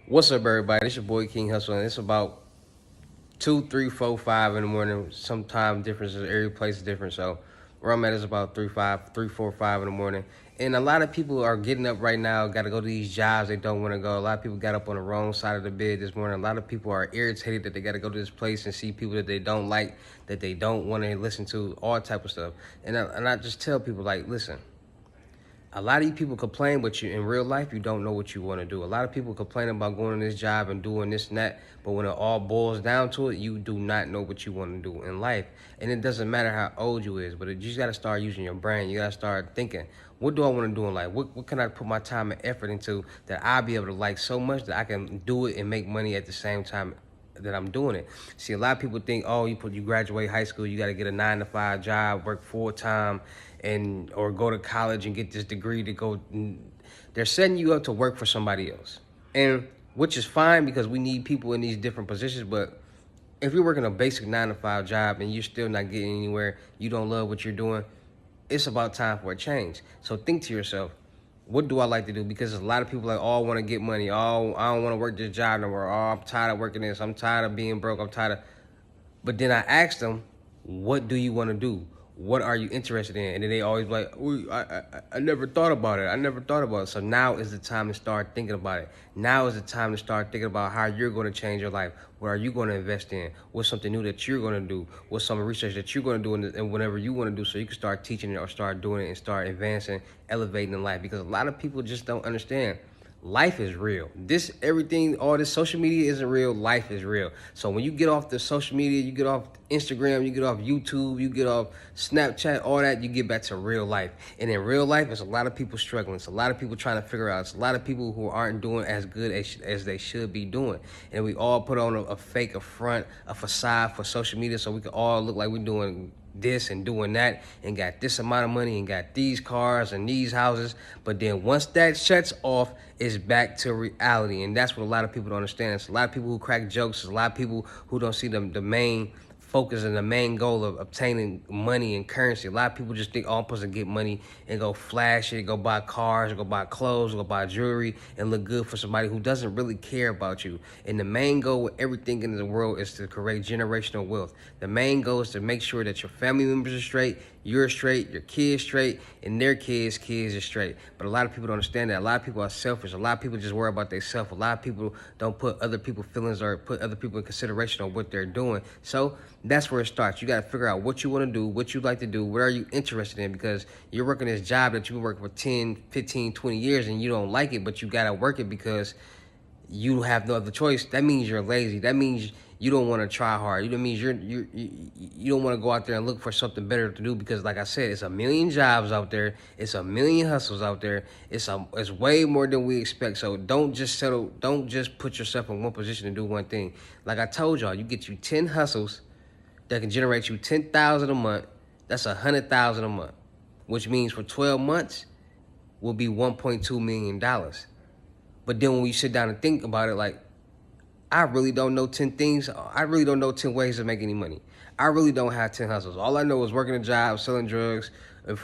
What's up, everybody? It's your boy King Hussle, and it's about 2, 3, 4, 5 in the morning. Sometimes differences, every place is different. So where I'm at is about 3, 4, 5 in the morning. And a lot of people are getting up right now, got to go to these jobs they don't want to go. A lot of people got up on the wrong side of the bed this morning. A lot of people are irritated that they got to go to this place and see people that they don't like, that they don't want to listen to, all type of stuff. And I just tell people, like, listen, a lot of you people complain, but you in real life you don't know what you want to do. A lot of people complain about going to this job and doing this and that, but when it all boils down to it, you do not know what you want to do in life. And it doesn't matter how old you is, but you just got to start using your brain. You got to start thinking, what do I want to do in life? What can I put my time and effort into that I'll be able to like so much that I can do it and make money at the same time that I'm doing it. See, a lot of people think, oh, you graduate high school, you got to get a 9 to 5 job, work full time, and or go to college and get this degree to go. They're setting you up to work for somebody else, and which is fine because we need people in these different positions. But if you're working a basic 9 to 5 job and you're still not getting anywhere, you don't love what you're doing, it's about time for a change. So think to yourself, what do I like to do? Because a lot of people like, oh, I want to get money. Oh, I don't want to work this job no more. Oh, I'm tired of working this. I'm tired of being broke. I'm tired of. But then I asked them, what do you want to do? What are you interested in? And then they always be like, "Ooh, I never thought about it. I never thought about it." So now is the time to start thinking about it. Now is the time to start thinking about how you're going to change your life. What are you going to invest in? What's something new that you're going to do? What's some research that you're going to do and whatever you want to do, so you can start teaching it or start doing it and start advancing, elevating in life. Because a lot of people just don't understand. Life is real. Everything, all this social media isn't real. Life is real. So when you get off the social media, you get off Instagram, you get off YouTube, you get off Snapchat, all that, you get back to real life. And in real life, there's a lot of people struggling. It's a lot of people trying to figure out. It's a lot of people who aren't doing as good as they should be doing. And we all put on a fake, a front, a facade for social media so we can all look like we're doing this and doing that and got this amount of money and got these cars and these houses. But then once that shuts off, it's back to reality. And that's what a lot of people don't understand. It's a lot of people who crack jokes. There's a lot of people who don't see the main focus and the main goal of obtaining money and currency. A lot of people just think, oh, I'm supposed to get money and go flash it, go buy cars, go buy clothes, go buy jewelry, and look good for somebody who doesn't really care about you. And the main goal with everything in the world is to create generational wealth. The main goal is to make sure that your family members are straight, you're straight, your kids straight, and their kids are straight. But a lot of people don't understand that. A lot of people are selfish. A lot of people just worry about themselves. A lot of people don't put other people's feelings or put other people in consideration on what they're doing. So that's where it starts. You got to figure out what you want to do, what you like to do, what are you interested in, because you're working this job that you work for 10, 15, 20 years and you don't like it, but you got to work it because you have no other choice. That means you're lazy. That means you don't want to try hard. That means you don't want to go out there and look for something better to do, because like I said, it's a million jobs out there. It's a million hustles out there. It's way more than we expect. So don't just settle. Don't just put yourself in one position to do one thing. Like I told y'all, you get you 10 hustles that can generate you 10,000 a month. That's 100,000 a month, which means for 12 months will be $1.2 million. But then when we sit down and think about it, like, I really don't know 10 things. I really don't know 10 ways to make any money. I really don't have 10 hustles. All I know is working a job, selling drugs,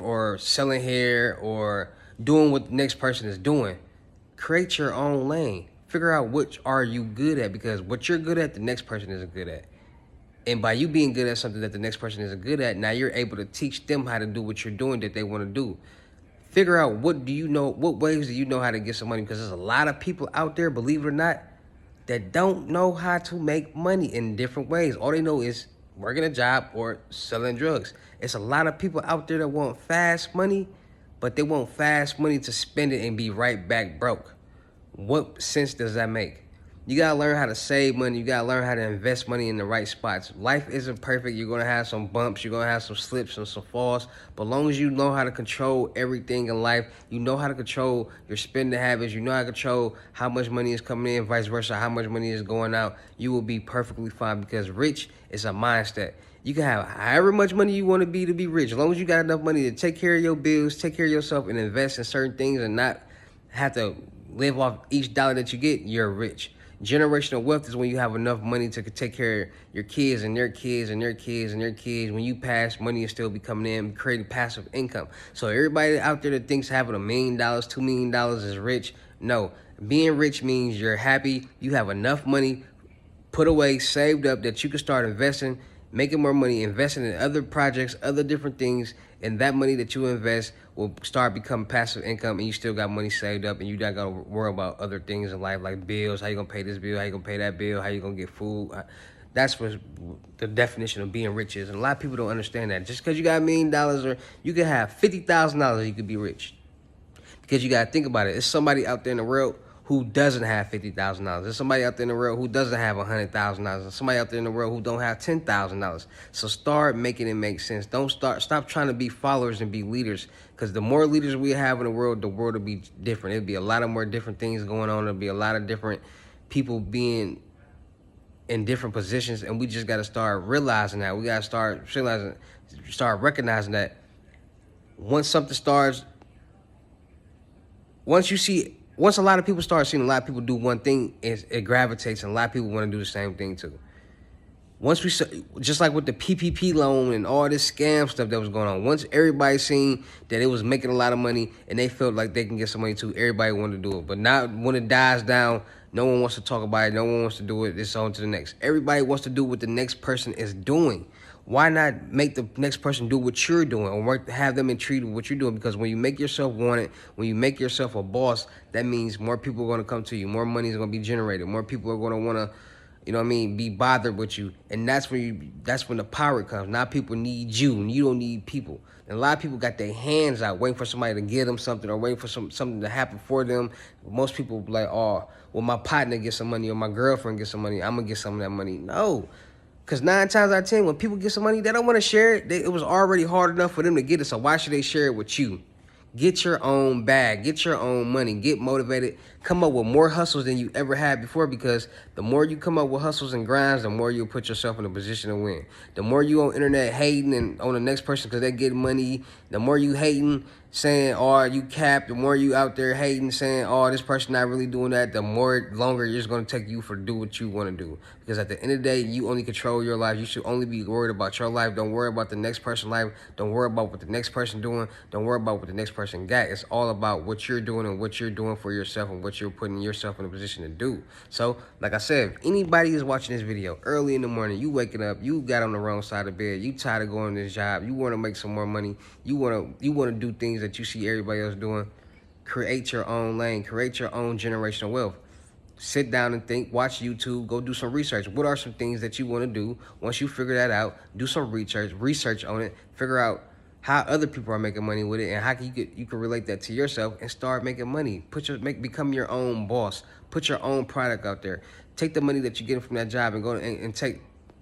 or selling hair, or doing what the next person is doing. Create your own lane. Figure out what are you good at, because what you're good at, the next person isn't good at. And by you being good at something that the next person isn't good at, now you're able to teach them how to do what you're doing that they want to do. Figure out what ways do you know how to get some money, because there's a lot of people out there, believe it or not, that don't know how to make money in different ways. All they know is working a job or selling drugs. It's a lot of people out there that want fast money, but they want fast money to spend it and be right back broke. What sense does that make? You gotta learn how to save money. You gotta learn how to invest money in the right spots. Life isn't perfect. You're gonna have some bumps. You're gonna have some slips and some falls. But as long as you know how to control everything in life, you know how to control your spending habits, you know how to control how much money is coming in, vice versa, how much money is going out, you will be perfectly fine, because rich is a mindset. You can have however much money you want to be rich. As long as you got enough money to take care of your bills, take care of yourself, and invest in certain things and not have to live off each dollar that you get, you're rich. Generational wealth is when you have enough money to take care of your kids and their kids and their kids and their kids. When you pass, money is still be coming in, creating passive income. So everybody out there that thinks having $1 million, $2 million is rich, no. Being rich means you're happy, you have enough money put away, saved up, that you can start investing, making more money, investing in other projects, other different things, and that money that you invest will start becoming passive income, and you still got money saved up, and you not gotta worry about other things in life like bills. How you gonna pay this bill? How you gonna pay that bill? How you gonna get food? That's what the definition of being rich is, and a lot of people don't understand that. Just because you got $1 million, or you could have $50,000, you could be rich. Because you got to think about it. There's somebody out there in the world who doesn't have $50,000. There's somebody out there in the world who doesn't have $100,000. There's somebody out there in the world who don't have $10,000. So start making it make sense. Stop trying to be followers and be leaders. Because the more leaders we have in the world will be different. It'll be a lot of more different things going on. There'll be a lot of different people being in different positions. And we just got to start realizing that. We got to start recognizing that once something starts, once a lot of people start seeing a lot of people do one thing, it gravitates, and a lot of people want to do the same thing too. Once just like with the PPP loan and all this scam stuff that was going on, once everybody seen that it was making a lot of money and they felt like they can get some money too, everybody wanted to do it. But now when it dies down, no one wants to talk about it. No one wants to do it. It's on to the next. Everybody wants to do what the next person is doing. Why not make the next person do what you're doing, or have them intrigued with what you're doing? Because when you make yourself wanted, when you make yourself a boss, that means more people are going to come to you. More money is going to be generated. More people are going to want to, you know what I mean, be bothered with you. And that's when the power comes. Now people need you, and you don't need people. And a lot of people got their hands out waiting for somebody to give them something, or waiting for something to happen for them. Most people be like, oh, well, my partner gets some money, or my girlfriend gets some money, I'm going to get some of that money. No. Because 9 times out of 10, when people get some money, they don't want to share it. It was already hard enough for them to get it, so why should they share it with you? Get your own bag. Get your own money. Get motivated. Come up with more hustles than you ever had before, because the more you come up with hustles and grinds, the more you'll put yourself in a position to win. The more you on internet hating and on the next person because they get money, the more you hating, saying, oh, you cap, the more you out there hating, saying, oh, this person not really doing that, the more longer it's going to take you for do what you want to do. Because at the end of the day, you only control your life. You should only be worried about your life. Don't worry about the next person's life. Don't worry about what the next person doing. Don't worry about what the next person got. It's all about what you're doing and what you're doing for yourself and what you're putting yourself in a position to do. So, like I said, if anybody is watching this video early in the morning, you waking up, you got on the wrong side of bed, you tired of going to this job, you want to make some more money, you want to do things that you see everybody else doing, create your own lane, create your own generational wealth. Sit down and think, watch YouTube, go do some research. What are some things that you want to do? Once you figure that out, do some research on it, figure out how other people are making money with it, and how you can relate that to yourself and start making money. Become your own boss. Put your own product out there. Take the money that you're getting from that job and go and take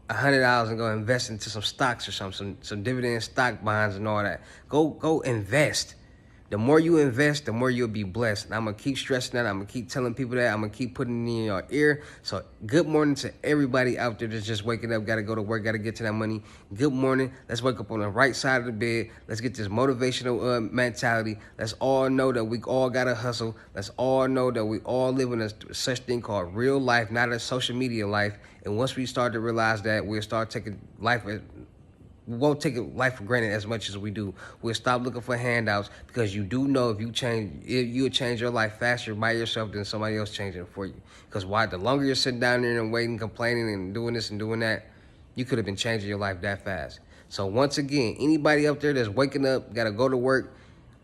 $100 and go invest into some stocks or some dividend stock bonds and all that. Go invest. The more you invest, the more you'll be blessed. And I'm going to keep stressing that. I'm going to keep telling people that. I'm going to keep putting it in your ear. So good morning to everybody out there that's just waking up, got to go to work, got to get to that money. Good morning. Let's wake up on the right side of the bed. Let's get this motivational mentality. Let's all know that we all got to hustle. Let's all know that we all live in such thing called real life, not a social media life. And once we start to realize that, we'll start taking life we won't take life for granted as much as we do. We'll stop looking for handouts, because you do know if you'll change your life faster by yourself than somebody else changing it for you. Because why? The longer you're sitting down there and waiting, complaining, and doing this and doing that, you could have been changing your life that fast. So once again, anybody out there that's waking up, got to go to work,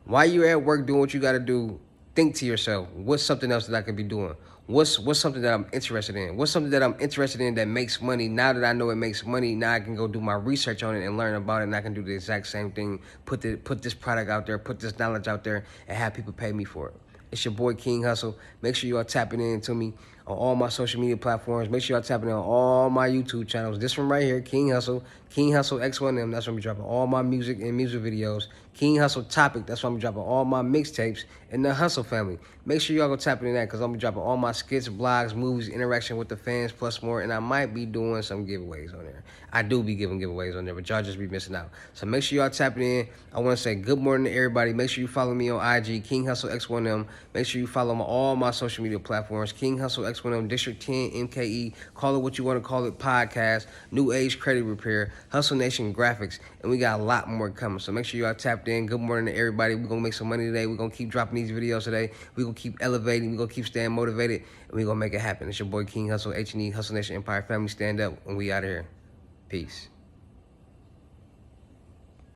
while you're at work doing what you got to do, think to yourself, what's something else that I could be doing? What's something that I'm interested in? What's something that I'm interested in that makes money? Now that I know it makes money, now I can go do my research on it and learn about it, and I can do the exact same thing, put this product out there, put this knowledge out there, and have people pay me for it. It's your boy, King Hussle. Make sure you are tapping into me on all my social media platforms. Make sure y'all tapping in on all my YouTube channels. This one right here, King Hussle X1M. That's when I'm dropping all my music and music videos. King Hussle Topic. That's when I'm dropping all my mixtapes. And the Hussle family. Make sure y'all go tapping in that, because I'm gonna be dropping all my skits, blogs, movies, interaction with the fans, plus more. And I might be doing some giveaways on there. I do be giving giveaways on there, but y'all just be missing out. So make sure y'all tapping in. I want to say good morning to everybody. Make sure you follow me on IG, King Hussle X1M. Make sure you follow all my social media platforms, King Hussle next one on District 10, MKE, call it what you want to call it, podcast, New Age Credit Repair, Hussle Nation Graphics, and we got a lot more coming. So make sure y'all tapped in. Good morning to everybody. We're going to make some money today. We're going to keep dropping these videos today. We're going to keep elevating. We're going to keep staying motivated, and we're going to make it happen. It's your boy King Hussle, H&E, Hussle Nation Empire Family. Stand up, and we out of here. Peace.